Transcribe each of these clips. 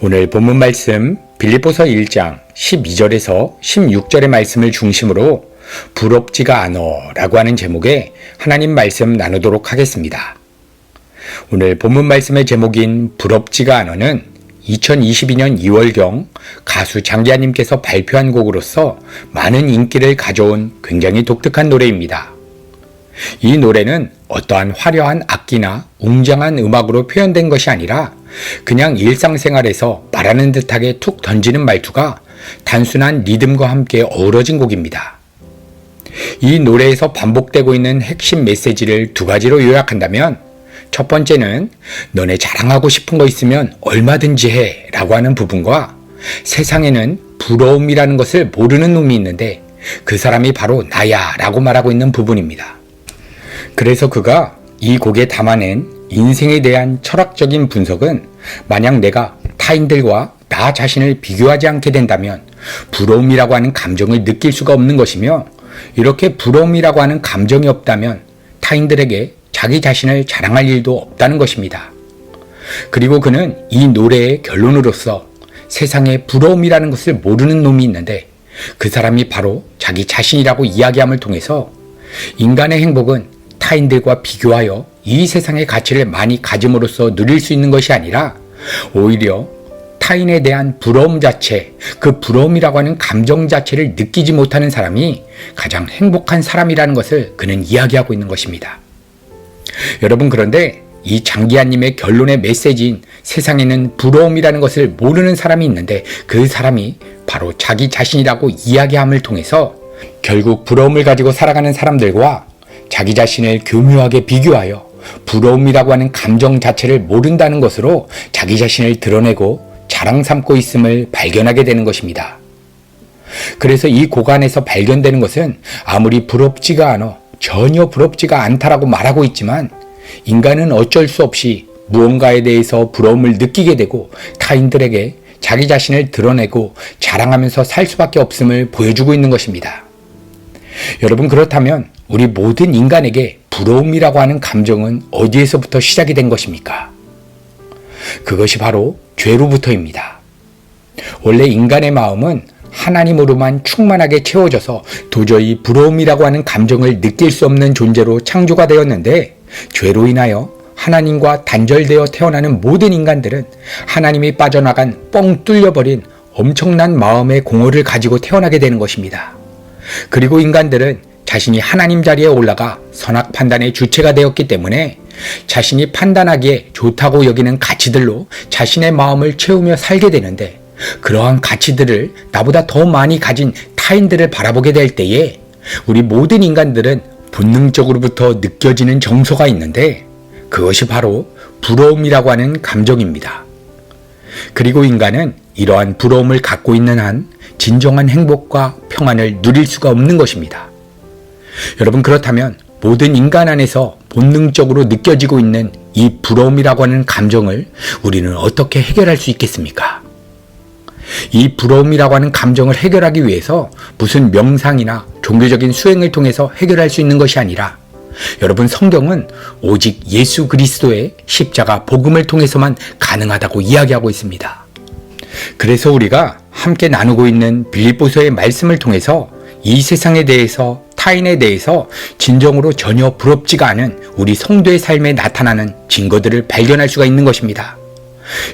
오늘 본문 말씀 빌립보서 1장 12절에서 16절의 말씀을 중심으로 부럽지가 않어라고 하는 제목의 하나님 말씀 나누도록 하겠습니다. 오늘 본문 말씀의 제목인 부럽지가 않어는 2022년 2월경 가수 장기하님께서 발표한 곡으로서 많은 인기를 가져온 굉장히 독특한 노래입니다. 이 노래는 어떠한 화려한 악기나 웅장한 음악으로 표현된 것이 아니라 그냥 일상생활에서 말하는 듯하게 툭 던지는 말투가 단순한 리듬과 함께 어우러진 곡입니다. 이 노래에서 반복되고 있는 핵심 메시지를 두 가지로 요약한다면 첫 번째는 너네 자랑하고 싶은 거 있으면 얼마든지 해 라고 하는 부분과 세상에는 부러움이라는 것을 모르는 놈이 있는데 그 사람이 바로 나야 라고 말하고 있는 부분입니다. 그래서 그가 이 곡에 담아낸 인생에 대한 철학적인 분석은 만약 내가 타인들과 나 자신을 비교하지 않게 된다면 부러움이라고 하는 감정을 느낄 수가 없는 것이며 이렇게 부러움이라고 하는 감정이 없다면 타인들에게 자기 자신을 자랑할 일도 없다는 것입니다. 그리고 그는 이 노래의 결론으로서 세상에 부러움이라는 것을 모르는 놈이 있는데 그 사람이 바로 자기 자신이라고 이야기함을 통해서 인간의 행복은 타인들과 비교하여 이 세상의 가치를 많이 가짐으로써 누릴 수 있는 것이 아니라 오히려 타인에 대한 부러움 자체, 그 부러움이라고 하는 감정 자체를 느끼지 못하는 사람이 가장 행복한 사람이라는 것을 그는 이야기하고 있는 것입니다. 여러분, 그런데 이 장기하님의 결론의 메시지인 세상에는 부러움이라는 것을 모르는 사람이 있는데 그 사람이 바로 자기 자신이라고 이야기함을 통해서 결국 부러움을 가지고 살아가는 사람들과 자기 자신을 교묘하게 비교하여 부러움이라고 하는 감정 자체를 모른다는 것으로 자기 자신을 드러내고 자랑 삼고 있음을 발견하게 되는 것입니다. 그래서 이 곡 안에서 발견되는 것은 아무리 부럽지가 않아 전혀 부럽지가 않다라고 말하고 있지만 인간은 어쩔 수 없이 무언가에 대해서 부러움을 느끼게 되고 타인들에게 자기 자신을 드러내고 자랑하면서 살 수밖에 없음을 보여주고 있는 것입니다. 여러분, 그렇다면 우리 모든 인간에게 부러움이라고 하는 감정은 어디에서부터 시작이 된 것입니까? 그것이 바로 죄로부터입니다. 원래 인간의 마음은 하나님으로만 충만하게 채워져서 도저히 부러움이라고 하는 감정을 느낄 수 없는 존재로 창조가 되었는데 죄로 인하여 하나님과 단절되어 태어나는 모든 인간들은 하나님이 빠져나간 뻥 뚫려버린 엄청난 마음의 공허를 가지고 태어나게 되는 것입니다. 그리고 인간들은 자신이 하나님 자리에 올라가 선악 판단의 주체가 되었기 때문에 자신이 판단하기에 좋다고 여기는 가치들로 자신의 마음을 채우며 살게 되는데 그러한 가치들을 나보다 더 많이 가진 타인들을 바라보게 될 때에 우리 모든 인간들은 본능적으로부터 느껴지는 정서가 있는데 그것이 바로 부러움이라고 하는 감정입니다. 그리고 인간은 이러한 부러움을 갖고 있는 한 진정한 행복과 평안을 누릴 수가 없는 것입니다. 여러분, 그렇다면 모든 인간 안에서 본능적으로 느껴지고 있는 이 부러움이라고 하는 감정을 우리는 어떻게 해결할 수 있겠습니까? 이 부러움이라고 하는 감정을 해결하기 위해서 무슨 명상이나 종교적인 수행을 통해서 해결할 수 있는 것이 아니라 여러분, 성경은 오직 예수 그리스도의 십자가 복음을 통해서만 가능하다고 이야기하고 있습니다. 그래서 우리가 함께 나누고 있는 빌립보서의 말씀을 통해서 이 세상에 대해서 타인에 대해서 진정으로 전혀 부럽지가 않은 우리 성도의 삶에 나타나는 증거들을 발견할 수가 있는 것입니다.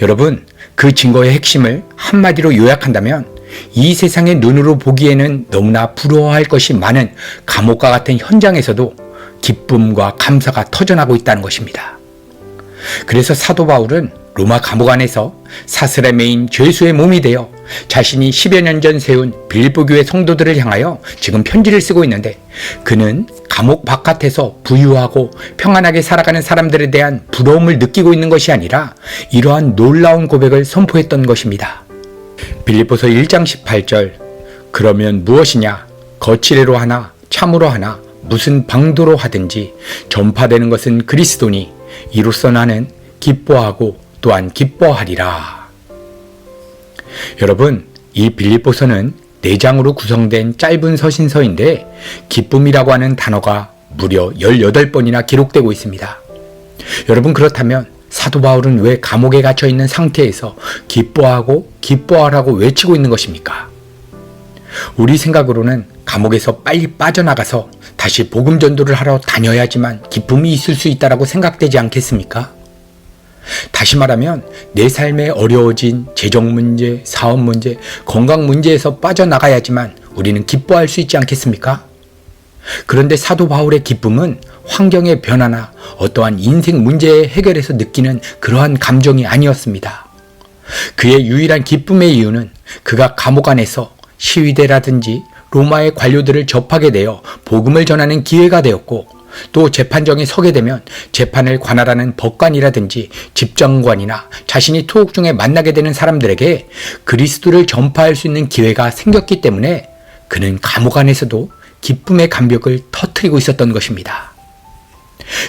여러분, 그 증거의 핵심을 한마디로 요약한다면 이 세상의 눈으로 보기에는 너무나 부러워할 것이 많은 감옥과 같은 현장에서도 기쁨과 감사가 터져나고 있다는 것입니다. 그래서 사도 바울은 로마 감옥 안에서 사슬에 매인 죄수의 몸이 되어 자신이 10여 년 전 세운 빌립보 교회 성도들을 향하여 지금 편지를 쓰고 있는데 그는 감옥 바깥에서 부유하고 평안하게 살아가는 사람들에 대한 부러움을 느끼고 있는 것이 아니라 이러한 놀라운 고백을 선포했던 것입니다. 빌립보서 1장 18절 그러면 무엇이냐 거칠애로 하나 참으로 하나 무슨 방도로 하든지 전파되는 것은 그리스도니 이로써 나는 기뻐하고 또한 기뻐하리라. 여러분, 이 빌립보서는 4장으로 구성된 짧은 서신서인데 기쁨이라고 하는 단어가 무려 18번이나 기록되고 있습니다. 여러분, 그렇다면 사도 바울은 왜 감옥에 갇혀 있는 상태에서 기뻐하고 기뻐하라고 외치고 있는 것입니까? 우리 생각으로는 감옥에서 빨리 빠져나가서 다시 복음 전도를 하러 다녀야지만 기쁨이 있을 수 있다라고 생각되지 않겠습니까? 다시 말하면 내 삶에 어려워진 재정 문제, 사업 문제, 건강 문제에서 빠져나가야지만 우리는 기뻐할 수 있지 않겠습니까? 그런데 사도 바울의 기쁨은 환경의 변화나 어떠한 인생 문제의 해결에서 느끼는 그러한 감정이 아니었습니다. 그의 유일한 기쁨의 이유는 그가 감옥 안에서 시위대라든지 로마의 관료들을 접하게 되어 복음을 전하는 기회가 되었고, 또 재판정에 서게 되면 재판을 관할하는 법관이라든지 집정관이나 자신이 투옥 중에 만나게 되는 사람들에게 그리스도를 전파할 수 있는 기회가 생겼기 때문에 그는 감옥 안에서도 기쁨의 감격을 터뜨리고 있었던 것입니다.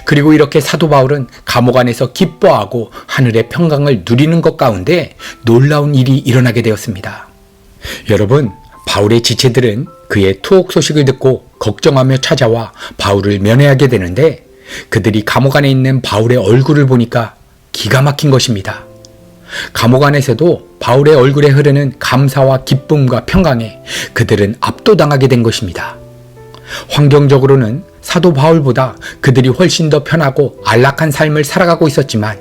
그리고 이렇게 사도 바울은 감옥 안에서 기뻐하고 하늘의 평강을 누리는 것 가운데 놀라운 일이 일어나게 되었습니다. 여러분, 바울의 지체들은 그의 투옥 소식을 듣고 걱정하며 찾아와 바울을 면회하게 되는데, 그들이 감옥 안에 있는 바울의 얼굴을 보니까 기가 막힌 것입니다. 감옥 안에서도 바울의 얼굴에 흐르는 감사와 기쁨과 평강에 그들은 압도당하게 된 것입니다. 환경적으로는 사도 바울보다 그들이 훨씬 더 편하고 안락한 삶을 살아가고 있었지만,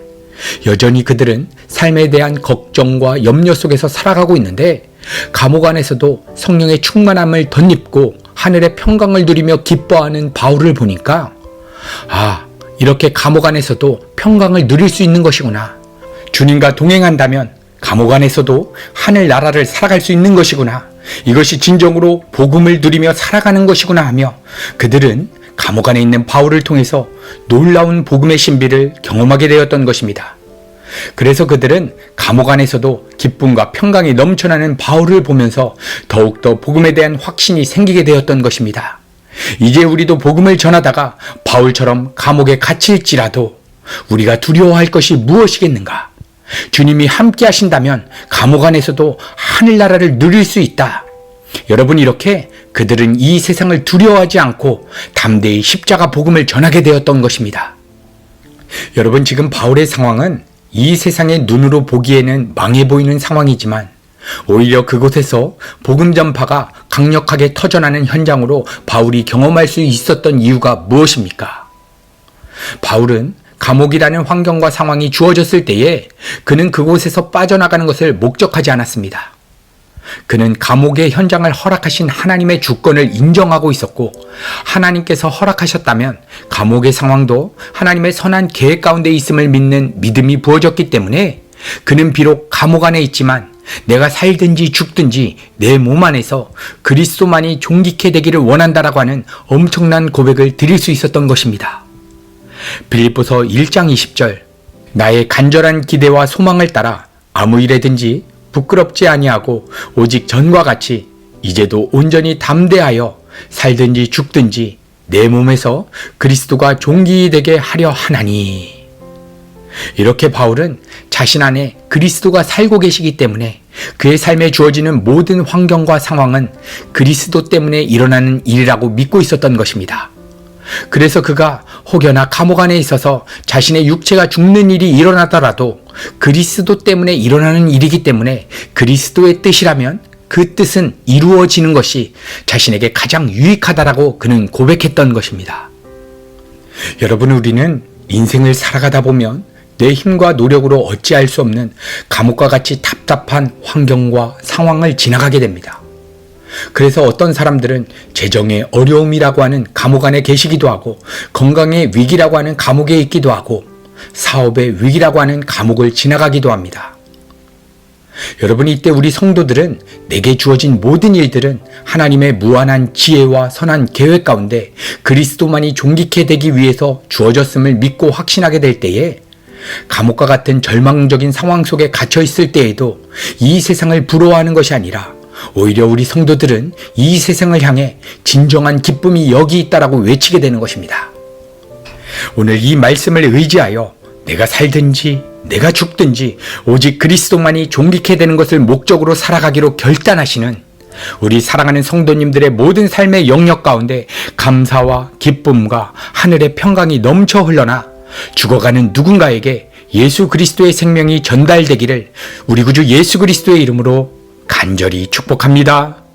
여전히 그들은 삶에 대한 걱정과 염려 속에서 살아가고 있는데, 감옥 안에서도 성령의 충만함을 덧입고 하늘의 평강을 누리며 기뻐하는 바울을 보니까, 이렇게 감옥 안에서도 평강을 누릴 수 있는 것이구나. 주님과 동행한다면 감옥 안에서도 하늘나라를 살아갈 수 있는 것이구나. 이것이 진정으로 복음을 누리며 살아가는 것이구나 하며 그들은 감옥 안에 있는 바울을 통해서 놀라운 복음의 신비를 경험하게 되었던 것입니다. 그래서 그들은 감옥 안에서도 기쁨과 평강이 넘쳐나는 바울을 보면서 더욱더 복음에 대한 확신이 생기게 되었던 것입니다. 이제 우리도 복음을 전하다가 바울처럼 감옥에 갇힐지라도 우리가 두려워할 것이 무엇이겠는가? 주님이 함께 하신다면 감옥 안에서도 하늘나라를 누릴 수 있다. 여러분, 이렇게 그들은 이 세상을 두려워하지 않고 담대히 십자가 복음을 전하게 되었던 것입니다. 여러분, 지금 바울의 상황은 이 세상의 눈으로 보기에는 망해 보이는 상황이지만 오히려 그곳에서 복음 전파가 강력하게 터져나는 현장으로 바울이 경험할 수 있었던 이유가 무엇입니까? 바울은 감옥이라는 환경과 상황이 주어졌을 때에 그는 그곳에서 빠져나가는 것을 목적하지 않았습니다. 그는 감옥의 현장을 허락하신 하나님의 주권을 인정하고 있었고, 하나님께서 허락하셨다면 감옥의 상황도 하나님의 선한 계획 가운데 있음을 믿는 믿음이 부어졌기 때문에 그는 비록 감옥 안에 있지만 내가 살든지 죽든지 내 몸 안에서 그리스도만이 존귀케 되기를 원한다라고 하는 엄청난 고백을 드릴 수 있었던 것입니다. 빌립보서 1장 20절, 나의 간절한 기대와 소망을 따라 아무 일에든지 부끄럽지 아니하고 오직 전과 같이 이제도 온전히 담대하여 살든지 죽든지 내 몸에서 그리스도가 존귀 되게 하려 하나니. 이렇게 바울은 자신 안에 그리스도가 살고 계시기 때문에 그의 삶에 주어지는 모든 환경과 상황은 그리스도 때문에 일어나는 일이라고 믿고 있었던 것입니다. 그래서 그가 혹여나 감옥 안에 있어서 자신의 육체가 죽는 일이 일어나더라도 그리스도 때문에 일어나는 일이기 때문에 그리스도의 뜻이라면 그 뜻은 이루어지는 것이 자신에게 가장 유익하다라고 그는 고백했던 것입니다. 여러분, 우리는 인생을 살아가다 보면 내 힘과 노력으로 어찌할 수 없는 감옥과 같이 답답한 환경과 상황을 지나가게 됩니다. 그래서 어떤 사람들은 재정의 어려움이라고 하는 감옥 안에 계시기도 하고, 건강의 위기라고 하는 감옥에 있기도 하고, 사업의 위기라고 하는 감옥을 지나가기도 합니다. 여러분, 이때 우리 성도들은 내게 주어진 모든 일들은 하나님의 무한한 지혜와 선한 계획 가운데 그리스도만이 존귀케 되기 위해서 주어졌음을 믿고 확신하게 될 때에, 감옥과 같은 절망적인 상황 속에 갇혀 있을 때에도 이 세상을 부러워하는 것이 아니라 오히려 우리 성도들은 이 세상을 향해 진정한 기쁨이 여기 있다라고 외치게 되는 것입니다. 오늘 이 말씀을 의지하여 내가 살든지 내가 죽든지 오직 그리스도만이 존귀케 되는 것을 목적으로 살아가기로 결단하시는 우리 사랑하는 성도님들의 모든 삶의 영역 가운데 감사와 기쁨과 하늘의 평강이 넘쳐 흘러나 죽어가는 누군가에게 예수 그리스도의 생명이 전달되기를 우리 구주 예수 그리스도의 이름으로 간절히 축복합니다.